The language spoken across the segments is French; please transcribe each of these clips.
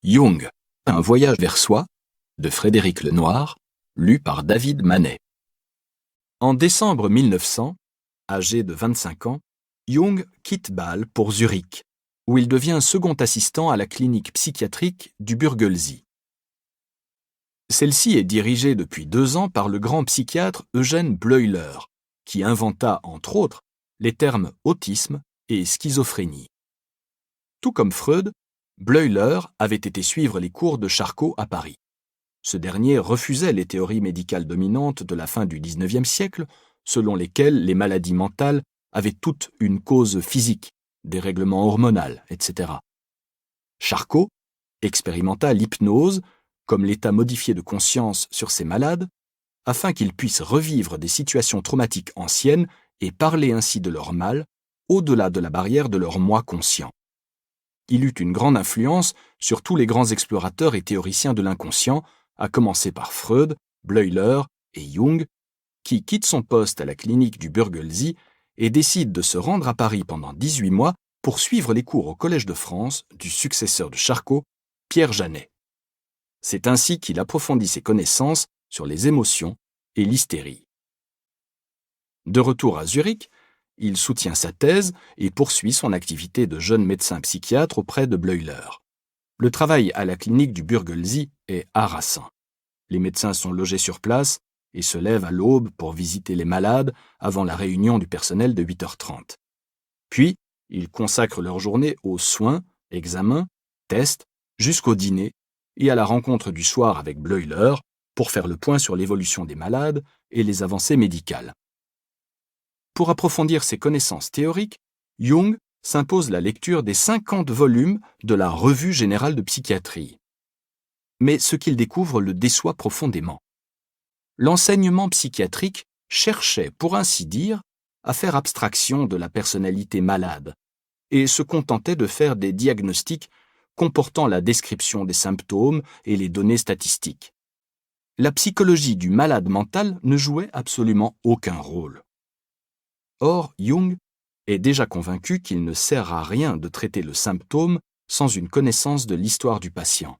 Jung, un voyage vers soi, de Frédéric Lenoir, lu par David Manet. En décembre 1900, âgé de 25 ans, Jung quitte Bâle pour Zurich, où il devient second assistant à la clinique psychiatrique du Burgelsee. Celle-ci est dirigée depuis 2 ans par le grand psychiatre Eugène Bleuler, qui inventa, entre autres, les termes autisme et schizophrénie. Tout comme Freud, Bleuler avait été suivre les cours de Charcot à Paris. Ce dernier refusait les théories médicales dominantes de la fin du XIXe siècle, selon lesquelles les maladies mentales avaient toutes une cause physique, dérèglement hormonal, etc. Charcot expérimenta l'hypnose comme l'état modifié de conscience sur ces malades, afin qu'ils puissent revivre des situations traumatiques anciennes et parler ainsi de leur mal, au-delà de la barrière de leur moi conscient. Il eut une grande influence sur tous les grands explorateurs et théoriciens de l'inconscient, à commencer par Freud, Bleuler et Jung, qui quitte son poste à la clinique du Burgelsee et décide de se rendre à Paris pendant 18 mois pour suivre les cours au Collège de France du successeur de Charcot, Pierre Janet. C'est ainsi qu'il approfondit ses connaissances sur les émotions et l'hystérie. De retour à Zurich, il soutient sa thèse et poursuit son activité de jeune médecin psychiatre auprès de Bleuler. Le travail à la clinique du Burgelsee est harassant. Les médecins sont logés sur place et se lèvent à l'aube pour visiter les malades avant la réunion du personnel de 8h30. Puis, ils consacrent leur journée aux soins, examens, tests, jusqu'au dîner et à la rencontre du soir avec Bleuler pour faire le point sur l'évolution des malades et les avancées médicales. Pour approfondir ses connaissances théoriques, Jung s'impose la lecture des 50 volumes de la Revue générale de psychiatrie. Mais ce qu'il découvre le déçoit profondément. L'enseignement psychiatrique cherchait, pour ainsi dire, à faire abstraction de la personnalité malade et se contentait de faire des diagnostics comportant la description des symptômes et les données statistiques. La psychologie du malade mental ne jouait absolument aucun rôle. Or, Jung est déjà convaincu qu'il ne sert à rien de traiter le symptôme sans une connaissance de l'histoire du patient,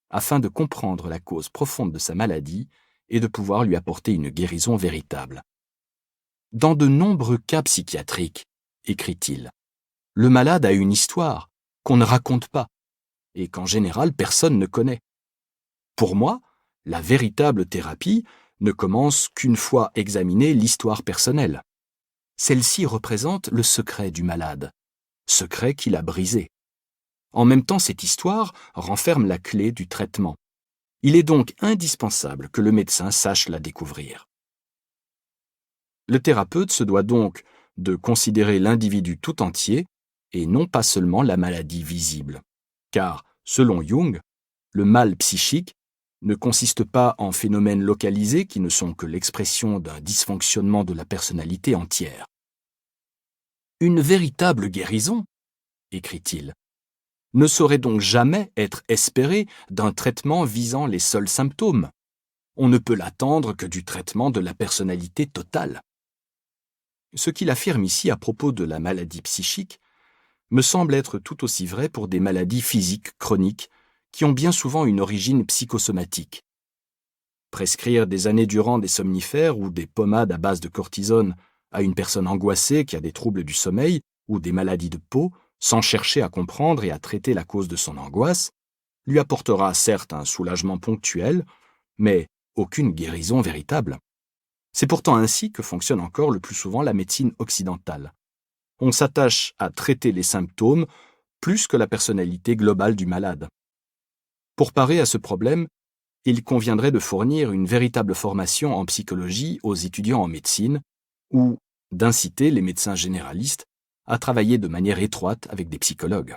afin de comprendre la cause profonde de sa maladie et de pouvoir lui apporter une guérison véritable. Dans de nombreux cas psychiatriques, écrit-il, le malade a une histoire qu'on ne raconte pas et qu'en général personne ne connaît. Pour moi, la véritable thérapie ne commence qu'une fois examinée l'histoire personnelle. Celle-ci représente le secret du malade, secret qu'il a brisé. En même temps, cette histoire renferme la clé du traitement. Il est donc indispensable que le médecin sache la découvrir. Le thérapeute se doit donc de considérer l'individu tout entier et non pas seulement la maladie visible. Car, selon Jung, le mal psychique ne consiste pas en phénomènes localisés qui ne sont que l'expression d'un dysfonctionnement de la personnalité entière. Une véritable guérison, écrit-il, ne saurait donc jamais être espérée d'un traitement visant les seuls symptômes. On ne peut l'attendre que du traitement de la personnalité totale. Ce qu'il affirme ici à propos de la maladie psychique me semble être tout aussi vrai pour des maladies physiques chroniques qui ont bien souvent une origine psychosomatique. Prescrire des années durant des somnifères ou des pommades à base de cortisone à une personne angoissée qui a des troubles du sommeil ou des maladies de peau, sans chercher à comprendre et à traiter la cause de son angoisse, lui apportera certes un soulagement ponctuel, mais aucune guérison véritable. C'est pourtant ainsi que fonctionne encore le plus souvent la médecine occidentale. On s'attache à traiter les symptômes plus que la personnalité globale du malade. Pour parer à ce problème, il conviendrait de fournir une véritable formation en psychologie aux étudiants en médecine ou d'inciter les médecins généralistes à travailler de manière étroite avec des psychologues.